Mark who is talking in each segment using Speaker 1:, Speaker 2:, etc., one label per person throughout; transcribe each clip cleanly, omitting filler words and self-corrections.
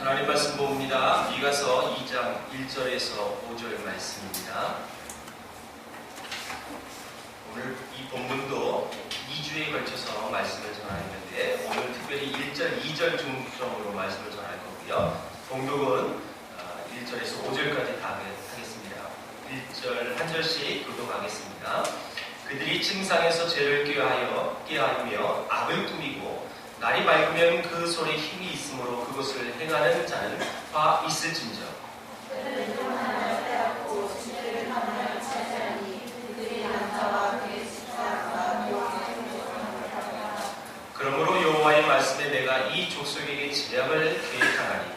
Speaker 1: 하나님 말씀 봅니다. 미가서 2장 1절에서 5절 말씀입니다. 오늘 이 본문도 2주에 걸쳐서 말씀을 전하는데 오늘 특별히 1절, 2절 중점으로 말씀을 전할 거고요. 봉독은 1절에서 5절까지 다 하겠습니다. 1절 한 절씩 교독하겠습니다. 그들이 침상에서 죄를 꾀하며 악을 꾸미고 날이 밝으면 그 손에 힘이 있으므로 그것을 행하는 자는 화 있을진저. 그러므로 여호와의 말씀에 내가 이 족속에게 재앙을 계획하나니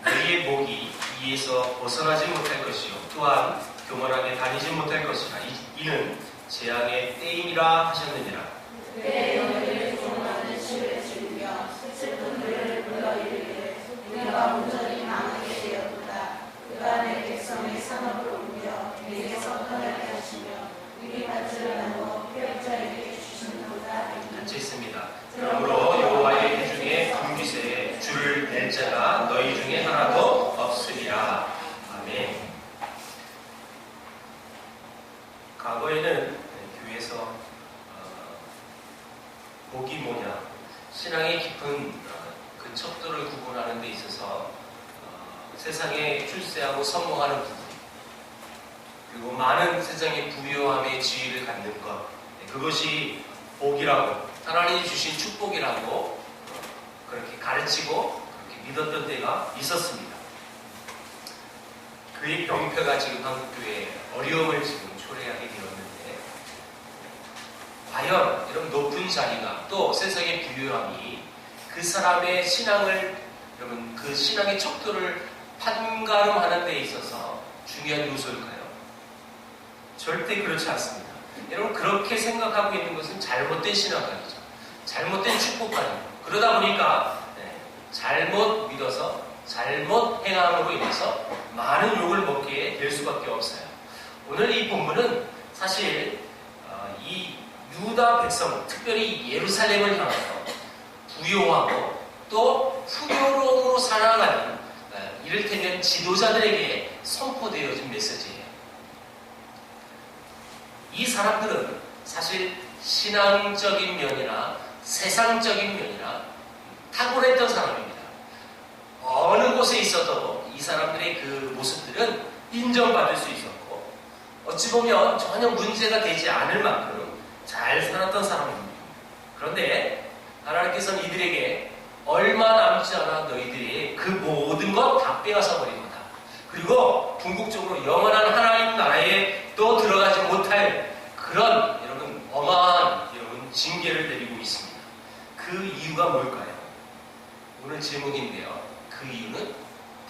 Speaker 1: 너희의 목이 이에서 벗어나지 못할 것이요 또한 교만하게 다니지 못할 것이라. 이는 재앙의 때임이라 하셨느니라. 슬픈 그를 불러 이르기를 우리가 온전히 망하게 되었도다. 그가 내 백성의 산업을 옮겨 내게서 떠나게 하시며 우리 밭을 나누어 피업자에게 주시는도다. 같이 있습니다. 그러므로 여호와의 해 중에 금기새에 줄을 낼 자가 너희 중에 하나도 없으리라. 아멘. 과거에는 교회에서 복이 뭐냐, 신앙의 깊은 그 척도를 구분하는 데 있어서 세상에 출세하고 성공하는 부분, 그리고 많은 세상의 부유함의 지위를 갖는 것, 그것이 복이라고, 하나님이 주신 축복이라고 그렇게 가르치고 그렇게 믿었던 때가 있었습니다. 그의 병폐가 지금 한국교회에 어려움을 지금 초래하게 되었는데, 과연 이런 높은 자리가 또 세상의 부유함이 그 사람의 신앙을, 여러분 그 신앙의 척도를 판가름하는 데 있어서 중요한 요소일까요? 절대 그렇지 않습니다. 여러분 그렇게 생각하고 있는 것은 잘못된 신앙관이죠. 잘못된 축복관이에요. 그러다 보니까 잘못 믿어서 잘못 행함으로 인해서 많은 욕을 먹게 될 수밖에 없어요. 오늘 이 본문은 사실 이 유다 백성, 특별히 예루살렘을 향해서 부요하고 또 풍요로움으로 살아가는 이를테면 지도자들에게 선포되어진 메시지예요. 이 사람들은 사실 신앙적인 면이나 세상적인 면이나 탁월했던 사람입니다. 어느 곳에 있어도 이 사람들의 그 모습들은 인정받을 수 있었고 어찌 보면 전혀 문제가 되지 않을 만큼 잘 살았던 사람입니다. 그런데 하나님께서는 이들에게 얼마 남지 않아 너희들이 그 모든 것 다 빼앗아 버린 거다. 그리고 궁극적으로 영원한 하나님 나라에 또 들어가지 못할 그런 여러분 어마한 여러분 징계를 내리고 있습니다. 그 이유가 뭘까요? 오늘 질문인데요. 그 이유는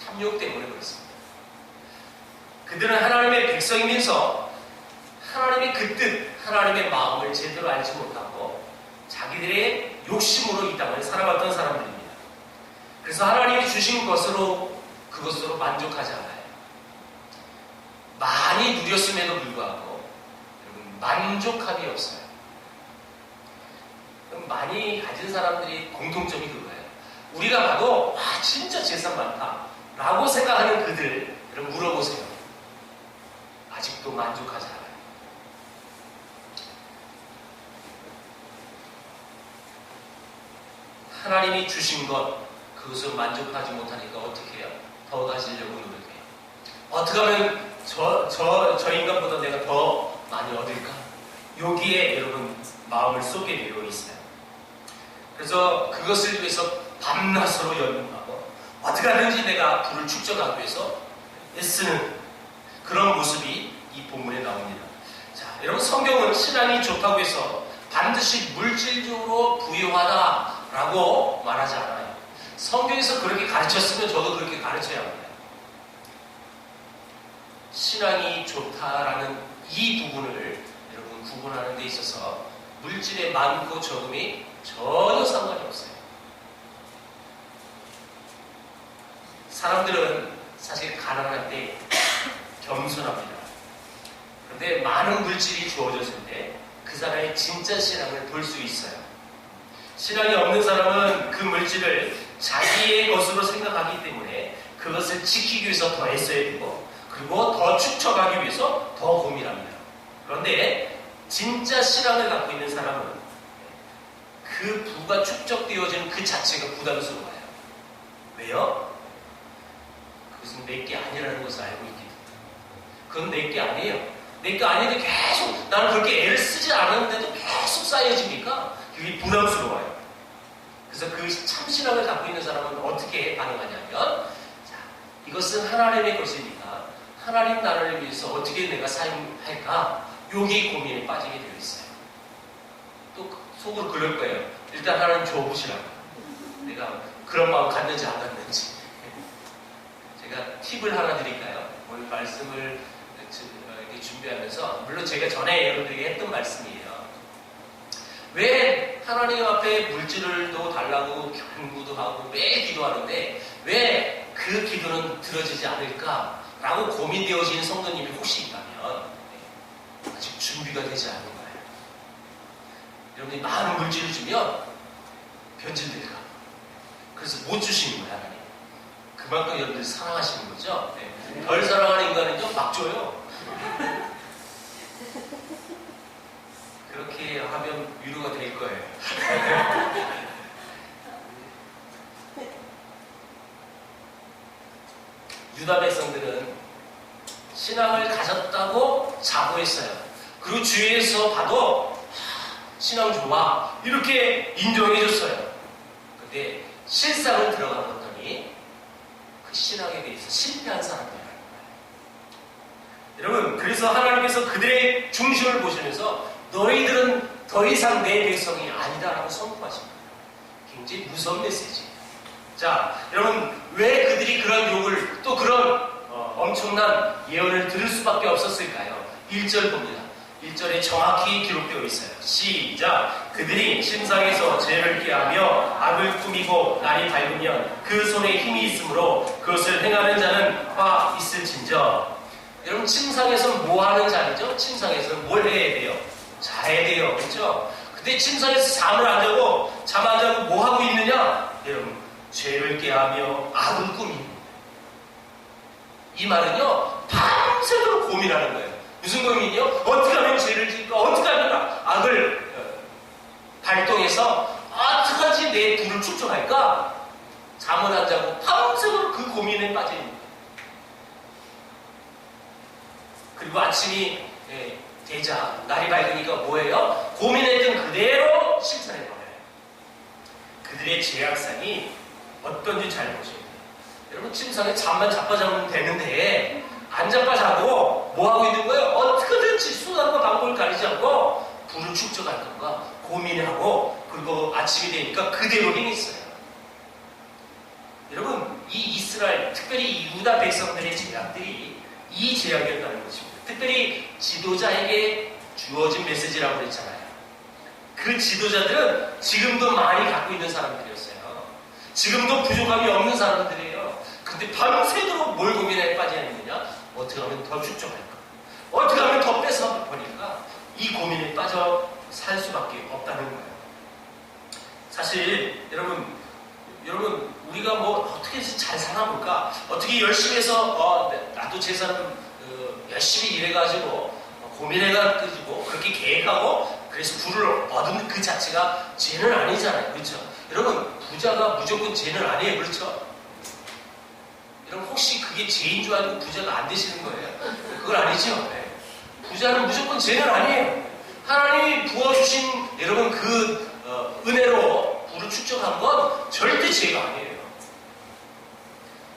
Speaker 1: 탐욕 때문에 그렇습니다. 그들은 하나님의 백성이면서 하나님의 그 뜻, 하나님의 마음을 제대로 알지 못하고 자기들의 욕심으로 이 땅을 살아갔던 사람들입니다. 그래서 하나님이 주신 것으로 그것으로 만족하지 않아요. 많이 누렸음에도 불구하고 여러분 만족함이 없어요. 많이 가진 사람들이 공통점이 그거예요. 우리가 봐도 와 진짜 재산 많다 라고 생각하는 그들, 여러분 물어보세요. 아직도 만족하지 않아요. 하나님이 주신 것, 그것을 만족하지 못하니까 어떻게 해요? 더 가지려고 노력해요. 어떻게 하면 저 인간보다 내가 더 많이 얻을까? 여기에 여러분 마음을 쏟게 되어 있어요. 그래서 그것을 위해서 밤낮으로 연구하고 어떻게 하든지 내가 부를 축적하기 위해서 애쓰는 그런 모습이 이 본문에 나옵니다. 자, 여러분 성경은 신앙이 좋다고 해서 반드시 물질적으로 부유하다라고 말하지 않아요. 성경에서 그렇게 가르쳤으면 저도 그렇게 가르쳐야 합니다. 신앙이 좋다라는 이 부분을 여러분 구분하는 데 있어서 물질의 많고 적음이 전혀 상관이 없어요. 사람들은 사실 가난할 때 겸손합니다. 그런데 많은 물질이 주어졌을 때 그 사람의 진짜 신앙을 볼 수 있어요. 신앙이 없는 사람은 그 물질을 자기의 것으로 생각하기 때문에 그것을 지키기 위해서 더 애써야 되고, 그리고 더 축적하기 위해서 더 고민합니다. 그런데 진짜 신앙을 갖고 있는 사람은 그 부가 축적되어지는 그 자체가 부담스러워요. 왜요? 그것은 내게 아니라는 것을 알고 있기 때문에. 그건 내게 아니에요. 내게 아닌데 계속 나는 그렇게 애를 쓰지 않았는데도 계속 쌓여지니까 그게 부담스러워요. 그래서 그 참신앙을 갖고 있는 사람은 어떻게 반응하냐면, 자, 이것은 하나님의 것이니까 하나님 나라를 위해서 어떻게 내가 사용할까? 여기 고민에 빠지게 되어 있어요. 또 속으로 그럴 거예요. 일단 하나님 줘보시라고. 내가 그런 마음 갖는지 안 갖는지. 제가 팁을 하나 드릴까요? 오늘 말씀을 이렇게 준비하면서, 물론 제가 전에 여러분들에게 했던 말씀이에요. 왜 하나님 앞에 물질을도 달라고 간구도 하고 매일 기도하는데 왜 그 기도는 들어지지 않을까라고 고민되어지는 성도님이 혹시 있다면 아직 준비가 되지 않은 거예요. 여러분이 많은 물질을 주면 변질될까? 그래서 못 주시는 거예요, 하나님. 그만큼 여러분들 사랑하시는 거죠. 네. 덜 사랑하는 인간은요, 막 줘요. 그렇게 하면 위로가 될 거예요. 유다 백성들은 신앙을 가졌다고 자부했어요. 그리고 주위에서 봐도 신앙 좋아 이렇게 인정해줬어요. 근데 실상을 들어가 봤더니 그 신앙에 대해서 실패한 사람들이라는 거예요. 여러분, 그래서 하나님께서 그들의 중심을 보시면서 너희들은 더 이상 내 백성이 아니다라고 선포하십니다. 굉장히 무서운 메시지예요. 자, 여러분, 왜 그들이 그런 욕을, 또 그런 엄청난 예언을 들을 수밖에 없었을까요? 1절 봅니다. 1절에 정확히 기록되어 있어요. 시작! 그들이 침상에서 죄를 꾀하며 악을 꾸미고 날이 밝으면 그 손에 힘이 있으므로 그것을 행하는 자는 화 있을진저. 여러분, 침상에서 뭐 하는 자리죠? 침상에서 뭘 해야 돼요? 자야 돼요. 그렇죠? 근데 침상에서 잠을 안 자고, 잠 안 자고 뭐 하고 있느냐? 여러분, 죄를 꾀하며 악을 꾸미는. 이 말은요, 밤새도록 고민하는 거예요. 무슨 고민이요? 어떻게 하면 죄를 지을까? 어떻게 하면 악을 발동해서 어떻게 하지 내 불을 축적할까? 잠을 안 자고 밤새도록 그 고민에 빠져 있는 거예요. 그리고 아침이 되자 날이 밝으니까 뭐예요? 고민했던 그대로 실천해버려요. 그들의 죄악상이 어떤지 잘 보셔야 돼요. 여러분, 침상에 잠만 자빠자면 되는데 안 자빠자고 뭐 하고 있는 거예요? 어떻게든지 수단과 방법을 가리지 않고 불을 축적할 건가 고민하고, 그리고 아침이 되니까 그대로 행했어요. 여러분, 이 이스라엘, 특별히 이 유다 백성들의 죄악들이 이 죄악이었다는 것입니다. 특별히 지도자에게 주어진 메시지라고 그랬잖아요. 그 지도자들은 지금도 많이 갖고 있는 사람들이었어요. 지금도 부족함이 없는 사람들이에요. 근데 밤새도록 뭘 고민에 빠져 있느냐? 어떻게 하면 더 축적할까? 어떻게 하면 더 뺏어 버릴까? 이 고민에 빠져 살 수밖에 없다는 거예요. 사실 여러분 우리가 뭐 어떻게 해서 잘 살아볼까? 어떻게 열심히 해서 나도 제 삶을 열심히 일해가지고 고민해가지고 그렇게 계획하고 그래서 부를 얻은 그 자체가 죄는 아니잖아요. 그렇죠? 여러분, 부자가 무조건 죄는 아니에요. 그렇죠? 여러분, 혹시 그게 죄인 줄 알고 부자가 안 되시는 거예요? 그건 아니죠. 네. 부자는 무조건 죄는 아니에요. 하나님이 부어주신 여러분 그 은혜로 부를 축적한 건 절대 죄가 아니에요.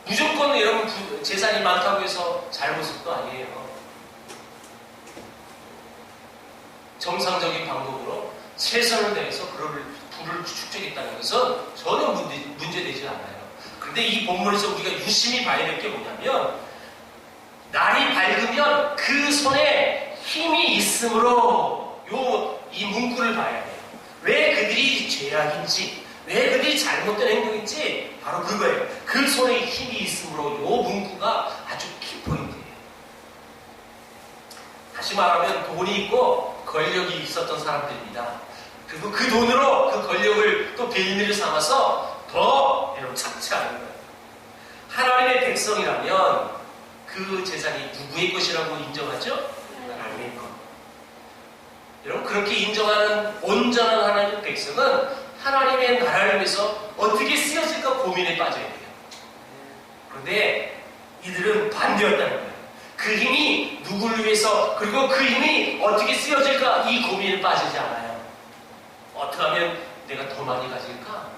Speaker 1: 무조건 여러분 재산이 많다고 해서 잘못은 또 아니에요. 정상적인 방법으로 최선을 다해서 그를 부를 축적했다는 것은 전혀 문제되지 않아요. 그런데 이 본문에서 우리가 유심히 봐야 될 게 뭐냐면, 날이 밝으면 그 손에 힘이 있으므로 이 문구를 봐야 돼요. 왜 그들이 죄악인지, 왜 그들이 잘못된 행동인지 바로 그거예요. 그 손에 힘이 있으므로 이 문구가 아주 키포인트예요. 다시 말하면 돈이 있고 권력이 있었던 사람들입니다. 그리고 그 돈으로 그 권력을 또 빌미를 삼아서 더 여러분 착취하는 거예요. 하나님의 백성이라면 그 재산이 누구의 것이라고 인정하죠? 하나님의 것. 여러분 그렇게 인정하는 온전한 하나님의 백성은 하나님의 나라를 위해서 어떻게 쓰여질까 고민에 빠져야 돼요. 그런데 이들은 반대였다는 거예요. 그 힘이 누구를 위해서 그리고 그 힘이 어떻게 쓰여질까 이 고민에 빠지지 않아요. 어떻게 하면 내가 더 많이 가질까?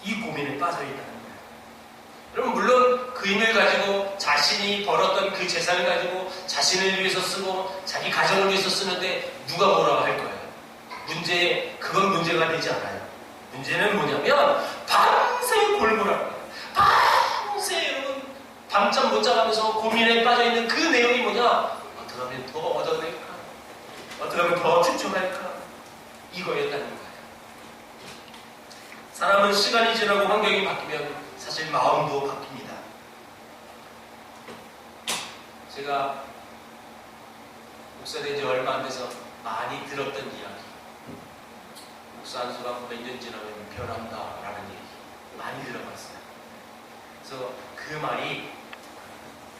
Speaker 1: 이 고민에 빠져있다는 거예요. 여러분 물론 그 힘을 가지고 자신이 벌었던 그 재산을 가지고 자신을 위해서 쓰고 자기 가정을 위해서 쓰는데 누가 뭐라고 할 거예요. 그건 문제가 되지 않아요. 문제는 뭐냐면 밤새 골몰하는 거예요. 밤새 여러분 밤잠 못 자가면서 고민에 빠져있는 그 내용이 뭐냐? 어떻게 하면 더 얻어낼까? 어떻게 하면 더 집중할까? 이거였다는 거예요. 사람은 시간이 지나고 환경이 바뀌면 사실 마음도 바뀝니다. 제가 목사된 지 얼마 안 돼서 많이 들었던 이야기. 목사 안수가 몇 년 지나면 변한다라는 얘기 많이 들어봤어요. 그래서 그 말이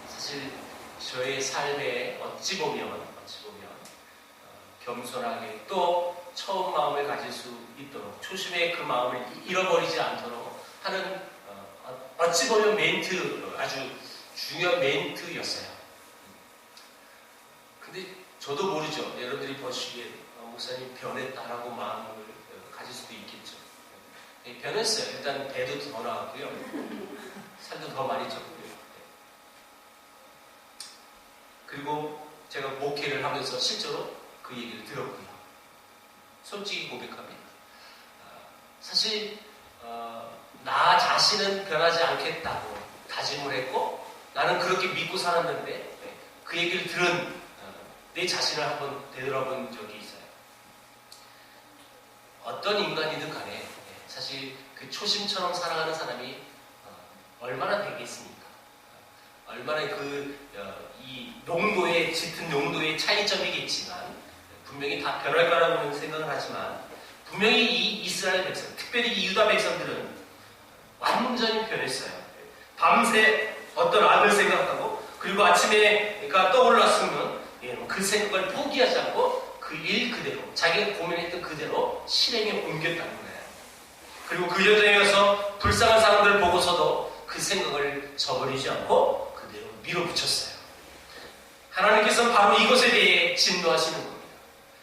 Speaker 1: 사실 저의 삶에 어찌 보면 겸손하게 또 처음 마음을 가질 수 있도록 초심의 그 마음을 잃어버리지 않도록 하는 어찌 보면 아주 중요한 멘트였어요. 근데 저도 모르죠. 여러분들이 보시기에 목사님 변했다라고 마음을 가질 수도 있겠죠. 변했어요. 일단 배도 더 나왔고요. 살도 더 많이 쪘고요. 그리고 제가 목회를 하면서 실제로 그 얘기를 들었고요. 솔직히 고백합니다. 사실 나 자신은 변하지 않겠다고 다짐을 했고 나는 그렇게 믿고 살았는데 그 얘기를 들은 내 자신을 한번 되돌아본 적이 있어요. 어떤 인간이든 간에 사실 그 초심처럼 살아가는 사람이 얼마나 되겠습니까? 얼마나 이 농도의 짙은 농도의 차이점이겠지만 분명히 다 변할 거라고는 생각을 하지만 분명히 이 이스라엘 백성, 특별히 이 유다 백성들은 완전히 변했어요. 밤새 어떤 악을 생각하고 그리고 아침에가 떠올랐으면 그 생각을 포기하지 않고 그 일 그대로 자기가 고민했던 그대로 실행에 옮겼다는 거예요. 그리고 그 현장에 가서 불쌍한 사람들을 보고서도 그 생각을 저버리지 않고 그대로 밀어붙였어요. 하나님께서는 바로 이것에 대해 진노하시는 겁니다.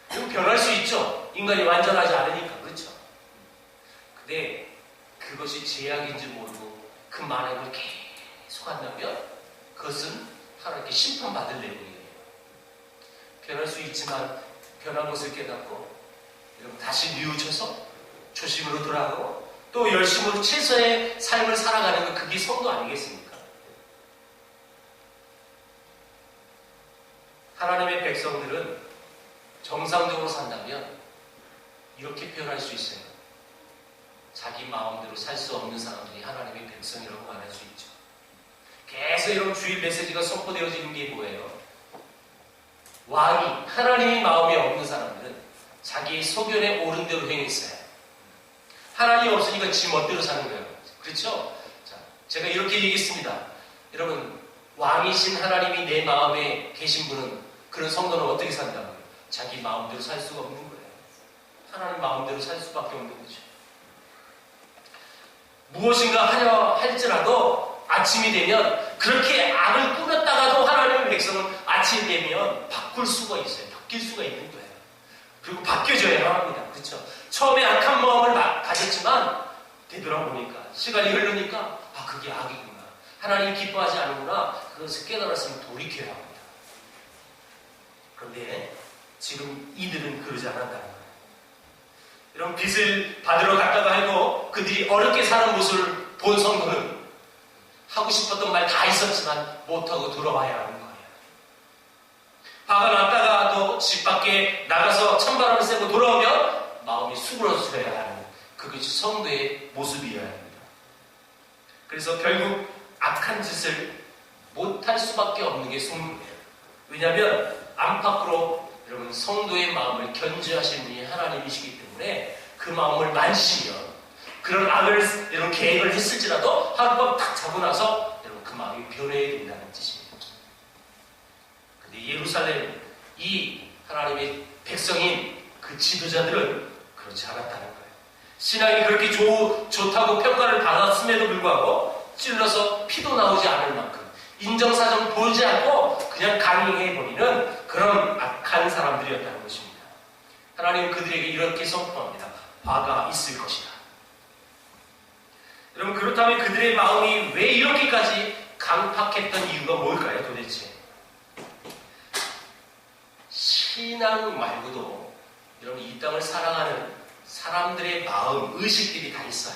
Speaker 1: 그럼 변할 수 있죠. 인간이 완전하지 않으니까. 그렇죠. 근데 그것이 제약인지 모르고 그 만행을 계속 한다면 그것은 하나님께 심판받을 내용이에요. 변할 수 있지만 변한 것을 깨닫고 다시 뉘우쳐서 초심으로 돌아가고 또 열심으로 최소의 삶을 살아가는 것 그게 성도 아니겠습니까? 하나님의 백성들은 정상적으로 산다면 이렇게 표현할 수 있어요. 자기 마음대로 살 수 없는 사람들이 하나님의 백성이라고 말할 수 있죠. 계속 이런 주일 메시지가 선포되어지는 게 뭐예요? 왕이 하나님의 마음이 없는 사람들은 자기의 소견에 옳은 대로 행했어요. 하나님이 없으니까 지 멋대로 사는 거예요. 그렇죠? 자, 제가 이렇게 얘기했습니다. 여러분, 왕이신 하나님이 내 마음에 계신 분은 그런 성도는 어떻게 산다고요? 자기 마음대로 살 수가 없는 거예요. 하나님 마음대로 살 수밖에 없는 거죠. 무엇인가 하려 할지라도 아침이 되면 그렇게 악을 꾸몄다가도 하나님의 백성은 아침이 되면 바꿀 수가 있어요. 바뀔 수가 있는 거예요. 그리고 바뀌어져야 합니다. 그렇죠? 처음에 악한 마음을 가졌지만 되돌아보니까 시간이 흐르니까 그게 악이구나. 하나님이 기뻐하지 않는구나. 그것을 깨달았으면 돌이켜야 합니다. 그런데 지금 이들은 그러지 않았다는 거예요. 이런 빚을 받으러 갔다가 해도 그들이 어렵게 사는 모습을 본 성도는 하고 싶었던 말 다 있었지만 못하고 돌아와야 하는 거예요. 화가 났다가도 집 밖에 나가서 찬바람을 쐬고 돌아오면 마음이 수그러져야 하는 그것이 성도의 모습이어야 합니다. 그래서 결국 악한 짓을 못할 수밖에 없는 게 성도예요. 왜냐하면 안팎으로 여러분 성도의 마음을 견제하시는 분이 하나님이시기 때문에 그 마음을 만지시면 그런 악을 이런 계획을 했을지라도 하룻밤 딱 자고 나서 여러분 그 마음이 변해야 된다는 뜻입니다. 근데 예루살렘 이 하나님의 백성인 그 지도자들은 그렇지 않았다는 거예요. 신앙이 그렇게 좋다고 평가를 받았음에도 불구하고 찔러서 피도 나오지 않을 만큼 인정사정 보지 않고 그냥 강행해버리는 그런 악한 사람들이었다는 것입니다. 하나님은 그들에게 이렇게 선포합니다. 화가 있을 것이다. 여러분 그렇다면 그들의 마음이 왜 이렇게까지 강팍했던 이유가 뭘까요 도대체? 신앙 말고도 여러분 이 땅을 살아가는 사람들의 마음, 의식들이 다 있어요.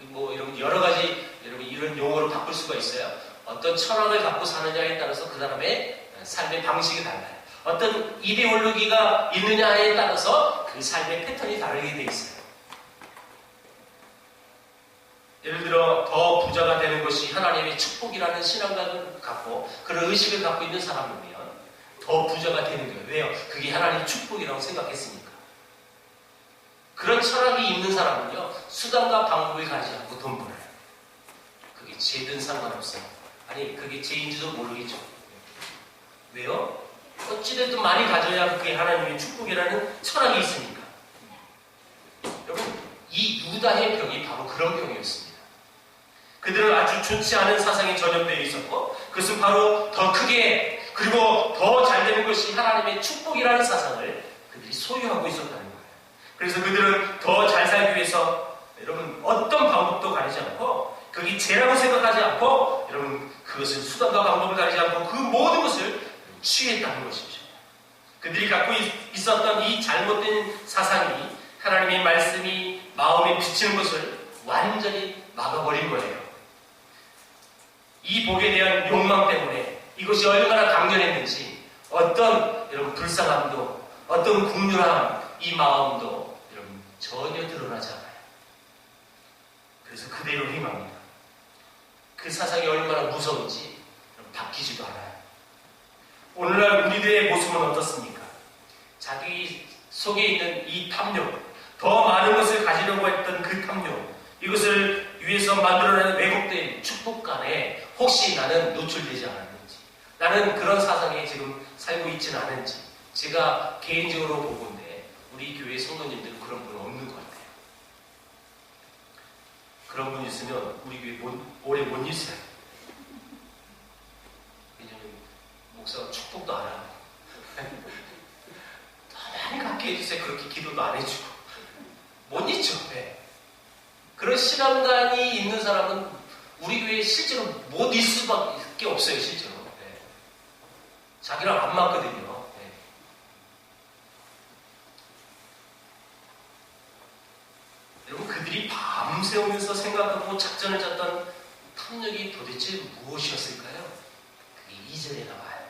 Speaker 1: 뭐 여러분 여러 가지 여러분 이런 용어로 바꿀 수가 있어요. 어떤 철학을 갖고 사느냐에 따라서 그 사람의 삶의 방식이 달라요. 어떤 이데올로기가 있느냐에 따라서 그 삶의 패턴이 다르게 돼 있어요. 예를 들어 더 부자가 되는 것이 하나님의 축복이라는 신앙관을 갖고 그런 의식을 갖고 있는 사람이면 더 부자가 되는 거예요. 왜요? 그게 하나님의 축복이라고 생각했으니까. 그런 철학이 있는 사람은요, 수단과 방법을 가지 않고 돈 벌어요. 그게 죄든 상관없어요. 아니, 그게 죄인지도 모르겠죠. 왜요? 어찌됐든 많이 가져야 그게 하나님의 축복이라는 철학이 있으니까. 여러분, 이 유다의 병이 바로 그런 병이었습니다. 그들은 아주 좋지 않은 사상이 전염되어 있었고, 그것은 바로 더 크게, 그리고 더 잘 되는 것이 하나님의 축복이라는 사상을 그들이 소유하고 있었다는 거예요. 그래서 그들은 더 잘 살기 위해서 여러분 어떤 방법도 가리지 않고 그게 죄라고 생각하지 않고 여러분 그것을 수단과 방법을 가리지 않고 그 모든 것을 취했다는 것이죠. 그들이 갖고 있었던 이 잘못된 사상이 하나님의 말씀이 마음에 비치는 것을 완전히 막아버린 거예요. 이 복에 대한 욕망 때문에 이것이 얼마나 강렬했는지 어떤 여러분 불쌍함도 어떤 국률한 이 마음도 여러분 전혀 드러나지 않아요. 그래서 그대로 행합니다. 그 사상이 얼마나 무서운지 여러분 바뀌지도 않아요. 오늘날 우리들의 모습은 어떻습니까? 자기 속에 있는 이 탐욕, 더 많은 것을 가지려고 했던 그 탐욕, 이것을 위해서 만들어낸 왜곡된 축복간에 혹시 나는 노출되지 않았는지, 나는 그런 사상에 지금 살고 있지는 않은지, 제가 개인적으로 보건데 우리 교회 성도님들은 그런 분 없는 것 같아요. 그런 분 있으면 우리 교회 오래 못 있어요. 왜냐면 목사가 축복도 안 하고 더 많이 갖게 해주세요. 그렇게 기도도 안 해주고 못 있죠. 네. 그런 신앙관이 있는 사람은 우리 교회에 실제로 못 있을 수밖에 없어요. 실제로. 네. 자기랑 안 맞거든요. 네. 여러분 그들이 밤새우면서 생각하고 작전을 짰던 탐욕이 도대체 무엇이었을까요? 그게 2절에 나와요.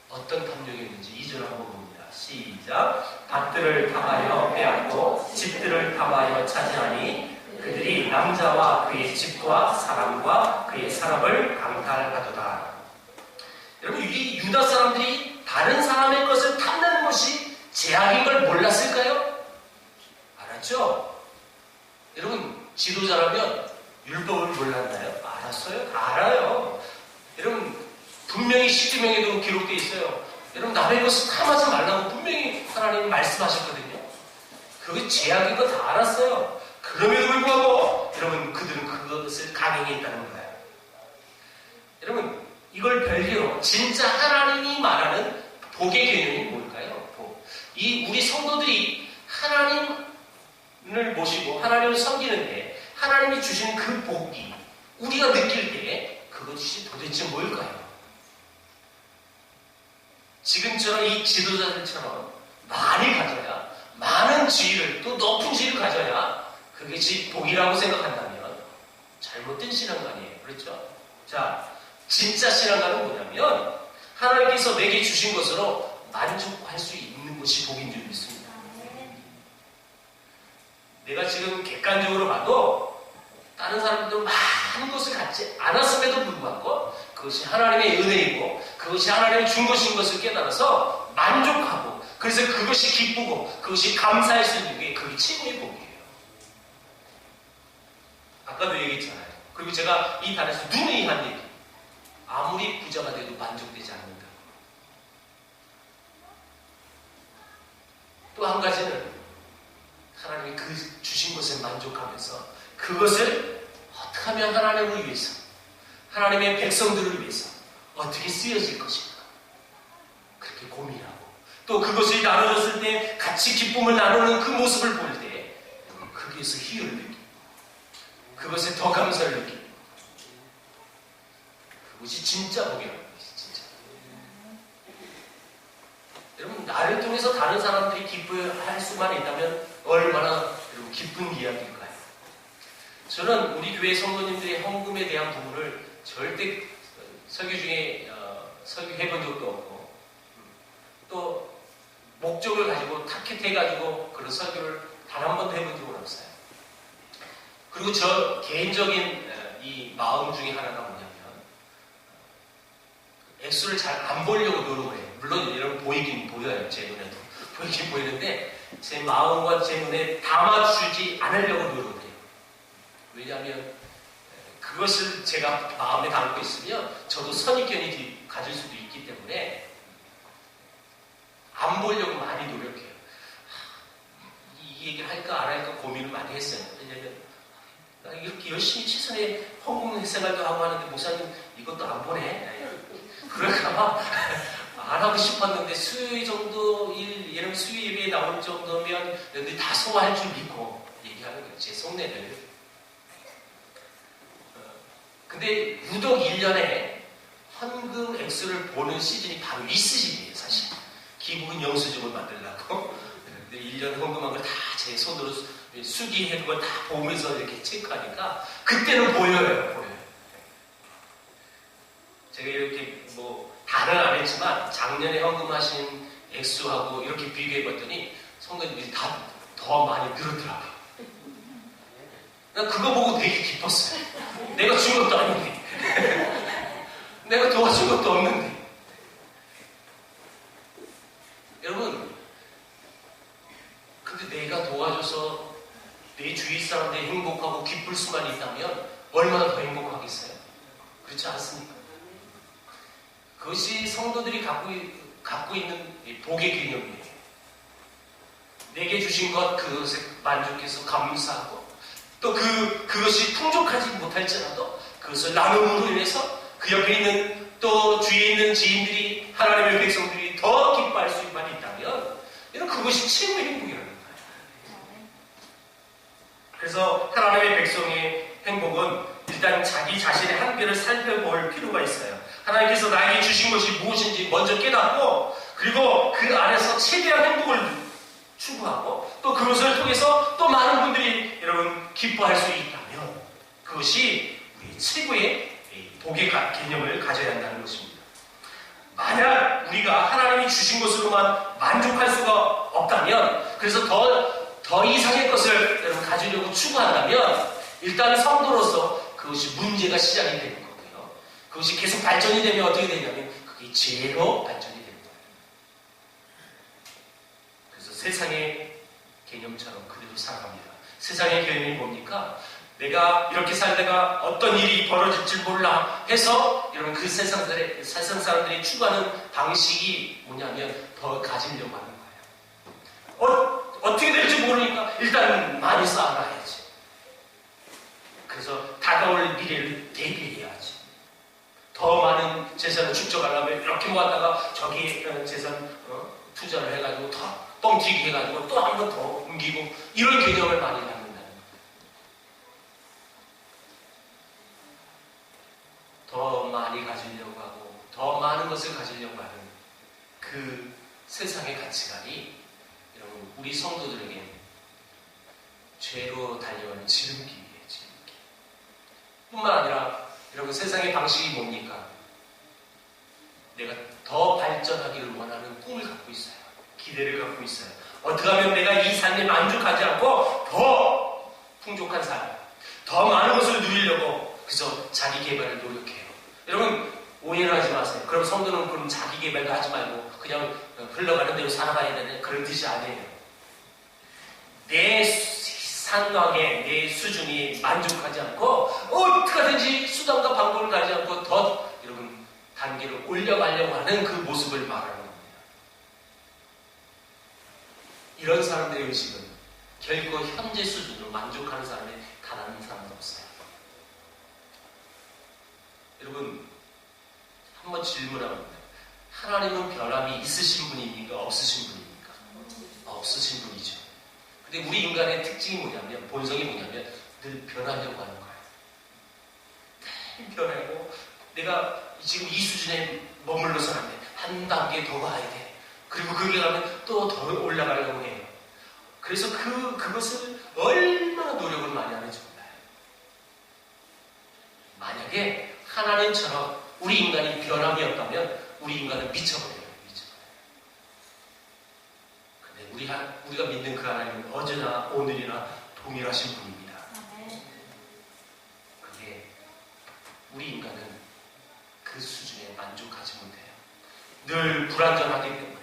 Speaker 1: 어떤 탐욕이었는지 2절 한번 봅니다. 시작. 밭들을 탐하여 빼앗고 집들을 탐하여 차지하니 그들이 남자와 그의 집과 사람과 그의 사람을 강탈하도다. 여러분 이 유다 사람들이 다른 사람의 것을 탐내는 것이 죄악인 걸 몰랐을까요? 알았죠? 여러분 지도자라면 율법을 몰랐나요? 알았어요? 다 알아요. 여러분 분명히 십계명에도 기록되어 있어요. 여러분 남의 것을 탐하지 말라고 분명히 하나님이 말씀하셨거든요. 그게 죄악인 거 다 알았어요. 그럼에도 불구하고 여러분 그들은 그것을 강행했다는 거예요. 여러분 이걸 별개로 진짜 하나님이 말하는 복의 개념이 뭘까요? 복. 이 우리 성도들이 하나님을 모시고 하나님을 섬기는데 하나님이 주신 그 복이 우리가 느낄 때 그것이 도대체 뭘까요? 지금처럼 이 지도자들처럼 많이 가져야 많은 지위를 또 높은 지위를 가져야 그것이 복이라고 생각한다면 잘못된 신앙관이에요. 그렇죠? 자, 진짜 신앙관은 뭐냐면 하나님께서 내게 주신 것으로 만족할 수 있는 것이 복인 줄 믿습니다. 내가 지금 객관적으로 봐도 다른 사람들도 많은 것을 갖지 않았음에도 불구하고 그것이 하나님의 은혜이고 그것이 하나님이 준 것인 것을 깨달아서 만족하고 그래서 그것이 기쁘고 그것이 감사할 수 있는 게 그게 최고의 복이에요. 아까도 얘기했잖아요. 그리고 제가 이 단에서 누누이 한 얘기. 아무리 부자가 돼도 만족되지 않는다. 또 한 가지는 하나님이 그 주신 것에 만족하면서 그것을 어떻게 하면 하나님을 위해서, 하나님의 백성들을 위해서 어떻게 쓰여질 것인가. 그렇게 고민하고 또 그것이 나눠졌을 때 같이 기쁨을 나누는 그 모습을 볼 때 거기에서 희열을 느끼고 그것에 더 감사를 느끼고 그것이 진짜 복이라는 것이 진짜. 여러분 나를 통해서 다른 사람들이 기뻐할 수만 있다면 얼마나 여러분 기쁜 이야기일까요? 저는 우리 교회 성도님들의 헌금에 대한 부분을 절대 설교 중에 설교해 본 적도 없고 또 목적을 가지고 타켓해가지고 그런 설교를 단 한 번도 해본 적은 없어요. 그리고 저 개인적인 이 마음 중에 하나가 뭐냐면 액수를 잘 안 보려고 노력을 해요. 물론 여러분 보이긴 보여요. 제 눈에도 보이긴 보이는데 제 마음과 제 눈에 담아주지 않으려고 노력을 해요. 왜냐하면 그것을 제가 마음에 담고 있으면 저도 선입견이 가질 수도 있기 때문에 안 보려고 많이 노력해요. 이 얘기를 할까 안 할까 고민을 많이 했어요. 왜냐하면 이렇게 열심히 최선의 헌금 생활도 하고 하는데 목사님 이것도 안 보내. 그럴까봐 안 하고 싶었는데 수요일 정도 예를 수요 예배에 나올 정도면 여러분들이 다 소화할 줄 믿고 얘기하는 거예요. 제 속내를. 근데 유독 1년에 헌금 액수를 보는 시즌이 바로 이 시즌이에요. 사실 기부금 영수증을 만들려고 1년 헌금한 걸 다 제 손으로 수기해 둔 걸 다 보면서 이렇게 체크하니까 그때는 보여요. 제가 이렇게 뭐 다는 안 했지만 작년에 헌금하신 액수하고 이렇게 비교해봤더니 성도님들이 다 더 많이 늘었더라고요. 난 그거 보고 되게 기뻤어요. 내가 준 것도 아닌데 내가 도와준 것도 없는데. 여러분 근데 내가 도와줘서 내 주위 사람들이 행복하고 기쁠 수만 있다면 얼마나 더 행복하겠어요? 그렇지 않습니까? 그것이 성도들이 갖고 있는 복의 개념이에요. 내게 주신 것 그것에 만족해서 감사하고 또 그것이 풍족하지 못할지라도 그것을 나눔으로 인해서 그 옆에 있는 또 주위에 있는 지인들이 하나님의 백성들이 더 기뻐할 수만 있다면 이런 그것이 최고의 행복이라는 거예요. 그래서 하나님의 백성의 행복은 일단 자기 자신의 한계를 살펴볼 필요가 있어요. 하나님께서 나에게 주신 것이 무엇인지 먼저 깨닫고 그리고 그 안에서 최대한 행복을 추구하고 또 그것을 통해서 또 많은 분들이 여러분 기뻐할 수 있다면 그것이 우리 최고의 복의 개념을 가져야 한다는 것입니다. 만약 우리가 하나님이 주신 것으로만 만족할 수가 없다면 그래서 더 이상의 것을 여러분 가지려고 추구한다면 일단 성도로서 그것이 문제가 시작이 되는 거고요. 그것이 계속 발전이 되면 어떻게 되냐면 그게 죄로 발전이 되는 거예요. 그래서 세상의 개념처럼 그대로 살아갑니다. 세상의 개념이 뭡니까? 내가 이렇게 살다가 어떤 일이 벌어질 줄 몰라 해서 여러분 그 세상 사람들이 추구하는 방식이 뭐냐면 더 가지려고 하는 거예요. 어떻게 될지 모르니까 일단 많이 쌓아놔야지. 그래서 다가올 미래를 대비해야지. 더 많은 재산을 축적하려면 이렇게 모았다가 저기 재산 투자를 해가지고 더 뻥튀기 해가지고 또 한 번 더 옮기고 이런 개념을 많이 갖는다는 거예요. 더 많이 가지려고 하고 더 많은 것을 가지려고 하는 그 세상의 가치관이 여러분 우리 성도들에게 죄로 달려가는 지름길이에요. 지름길. 뿐만 아니라 여러분 세상의 방식이 뭡니까? 내가 더 발전하기를 원하는 꿈을 갖고 있어요. 기대를 갖고 있어요. 어떻게 하면 내가 이 삶에 만족하지 않고 더 풍족한 삶, 더 많은 것을 누리려고 그래서 자기 개발을 노력해요. 여러분 오해를 하지 마세요. 그럼 성도는 그럼 자기 개발도 하지 말고 그냥 흘러가는 대로 살아가야 되는 그런 뜻이 아니에요. 내 상황에 내 수준이 만족하지 않고 어떻게든지 수단과 방법을 가지 않고 더 여러분 단계를 올려가려고 하는 그 모습을 말하는 겁니다. 이런 사람들의 의식은 결코 현재 수준으로 만족하는 사람이 단 한 사람도 없어요. 여러분 한번 질문합니다. 하나님은 변함이 있으신 분입니까? 없으신 분입니까? 없으신 분이죠. 근데 우리 인간의 특징이 뭐냐면, 본성이 뭐냐면 늘 변하려고 하는 거예요. 늘 변하고 내가 지금 이 수준에 머물러서 안 돼. 한 단계 더 가야 돼. 그리고 거기 가면 또 더 올라가려고 해요. 그래서 그것을 얼마나 노력을 많이 하는지 몰라요. 만약에 하나님처럼 우리 인간이 변함이 없다면 우리 인간은 미쳐버려요. 근데 우리가 믿는 그 하나님은 어제나 오늘이나 동일하신 분입니다. 그게 우리 인간은 그 수준에 만족하지 못해요. 늘 불안정하기 때문에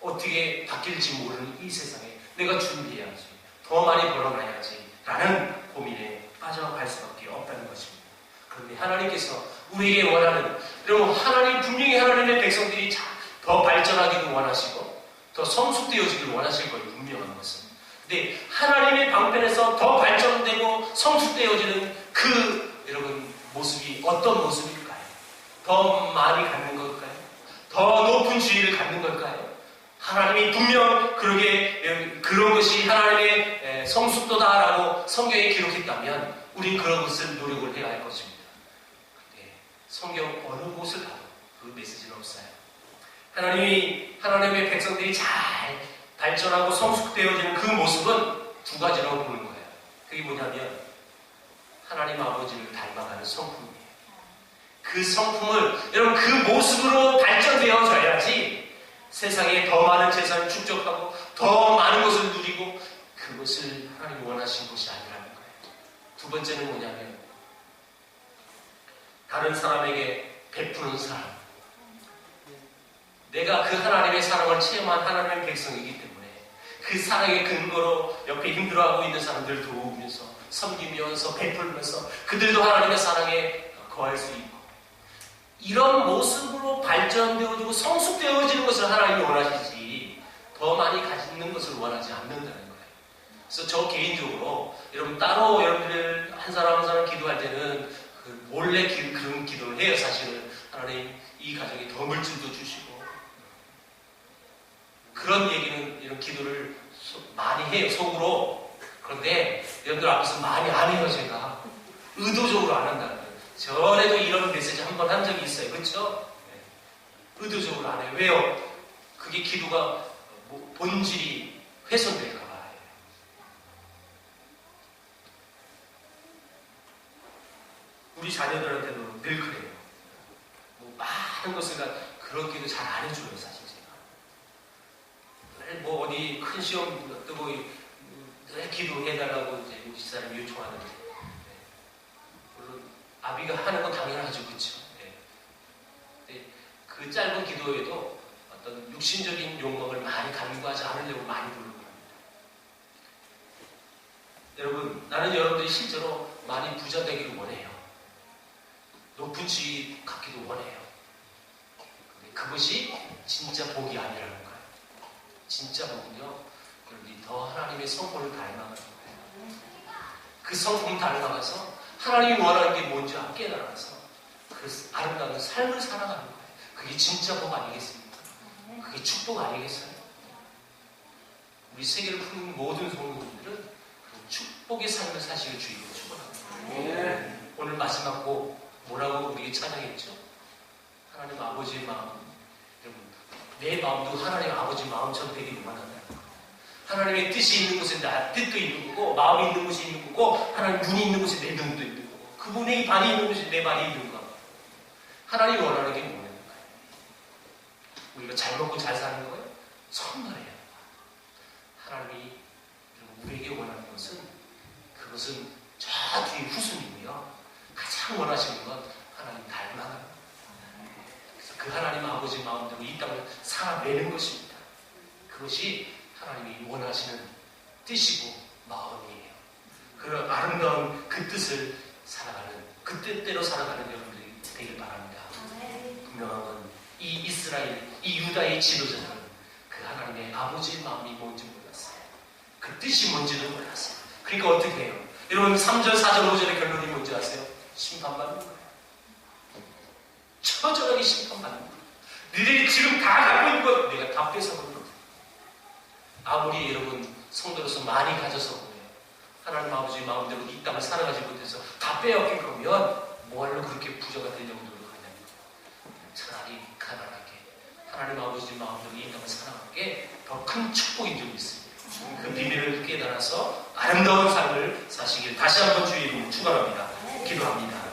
Speaker 1: 어떻게 바뀔지 모르는 이 세상에 내가 준비해야지, 더 많이 벌어놔야지 라는 고민에 빠져갈 수밖에 없다는 것입니다. 그런데 하나님께서 우리에게 원하는, 여러분 분명히 하나님의 백성들이 더 발전하기를 원하시고 더 성숙되어지기를 원하실 거예요. 분명한 것은. 근데 하나님의 방편에서 더 발전되고 성숙되어지는 그 여러분 모습이 어떤 모습일까요? 더 많이 갖는 걸까요? 더 높은 지위를 갖는 걸까요? 하나님이 분명 그런 것이 하나님의 성숙도다라고 성경에 기록했다면 우린 그런 것을 노력을 해야 할 것입니다. 그런데 성경 어느 곳을 가도 그 메시지는 없어요. 하나님의 백성들이 잘 발전하고 성숙되어지는 그 모습은 두 가지라고 보는 거예요. 그게 뭐냐면 하나님 아버지를 닮아가는 성품이에요. 그 성품을, 여러분 그 모습으로 발전되어져야지 세상에 더 많은 재산을 축적하고 더 많은 것을 누리고 그것을 하나님이 원하신 것이 아니라는 거예요. 두 번째는 뭐냐면 다른 사람에게 베푸는 사람. 내가 그 하나님의 사랑을 체험한 하나님의 백성이기 때문에 그 사랑의 근거로 옆에 힘들어하고 있는 사람들을 도우면서 섬기면서 베풀면서 그들도 하나님의 사랑에 거할 수 있고 이런 모습으로 발전되어지고 성숙되어지는 것을 하나님이 원하시지 더 많이 가지는 것을 원하지 않는다는 거예요. 그래서 저 개인적으로 여러분 따로 여러분들 한 사람 한 사람 기도할 때는 몰래 그런 기도를 해요. 사실은 하나님 이 가정에 더 물질도 주시고 그런 얘기는 이런 기도를 많이 해요. 속으로. 그런데 여러분들 앞에서 많이 안 해요. 제가 의도적으로 안 한다는 거예요. 전에도 이런 메시지 한 번 한 적이 있어요. 그렇죠? 네. 의도적으로 안 해요. 왜요? 그게 기도가 본질이 훼손될까 봐요. 우리 자녀들한테도 늘 그래요. 많은 것을 그런 기도 잘 안 해줘요. 사실 제가. 어디 큰 시험 뜨고 늘 기도해달라고 이제 우리 집사람이 요청하는데 아비가 하는 건 당연하죠. 그렇죠? 네. 그 짧은 기도에도 어떤 육신적인 욕망을 많이 간구하지 않으려고 많이 부르는 겁니다. 여러분, 나는 여러분들이 실제로 많이 부자 되기를 원해요. 높은 지위 갖기도 원해요. 근데 그것이 진짜 복이 아니라는 거예요. 진짜 복은요, 여러분이 더 하나님의 성품을 닮아가는 거예요. 그 성품을 닮아가서 하나님이 원하는 게 뭔지 깨달아서 그 아름다운 삶을 살아가는 거예요. 그게 진짜 복 아니겠습니까? 그게 축복 아니겠어요? 우리 세계를 푸는 모든 성도님들은 그 축복의 삶을 사시길 주님으로 축원합니다. 오늘 마지막 곡 뭐라고 우리에게 찬양했죠? 하나님 아버지의 마음. 여러분, 내 마음도 하나님 아버지 마음처럼 되기를 원한다. 하나님의 뜻이 있는 곳에 나 뜻도 있는 거고 마음이 있는 곳이 있는 거고 하나님 눈이 있는 곳에 내 눈도 있는 거고 그분의 발이 있는 곳에 내 발이 있는 거. 하나님이 원하는 게 뭐냐는 거예요. 우리가 잘 먹고 잘 사는 거예요? 선물이에요. 하나님이 우리에게 원하는 것은 그것은 저 뒤에 후순이고요. 가장 원하시는 건 하나님 닮아가는 거예요. 그래서 그 하나님 아버지 마음대로 이 땅을 살아내는 것입니다. 그것이 하나님이 원하시는 뜻이고 마음이에요. 그런 아름다운 그 뜻을 살아가는, 그 뜻대로 살아가는 여러분들이 되길 바랍니다. 분명한 건 이 이스라엘, 이 유다의 지도자들은 그 하나님의 아버지의 마음이 뭔지 몰랐어요. 그 뜻이 뭔지도 몰랐어요. 그러니까 어떻게 해요? 여러분 3절, 4절, 5절의 결론이 뭔지 아세요? 심판받는 거예요. 처절하게 심판받는 거예요. 너희들이 지금 다 갖고 있는 것 내가 다 뺏어버린 거예요. 아무리 여러분 성도로서 많이 가져서 보면 하나님 아버지의 마음대로 이 땅을 살아가지 못해서 다 빼앗긴 거면 뭐하러 그렇게 부자가 되려고 노력하냐면 차라리 가난하게 하나님 아버지의 마음대로 이 땅을 살아가는 게 더 큰 축복인 줄 믿습니다. 그 비밀을 깨달아서 아름다운 삶을 사시길 다시 한번 주의 이름으로 축원합니다. 기도합니다.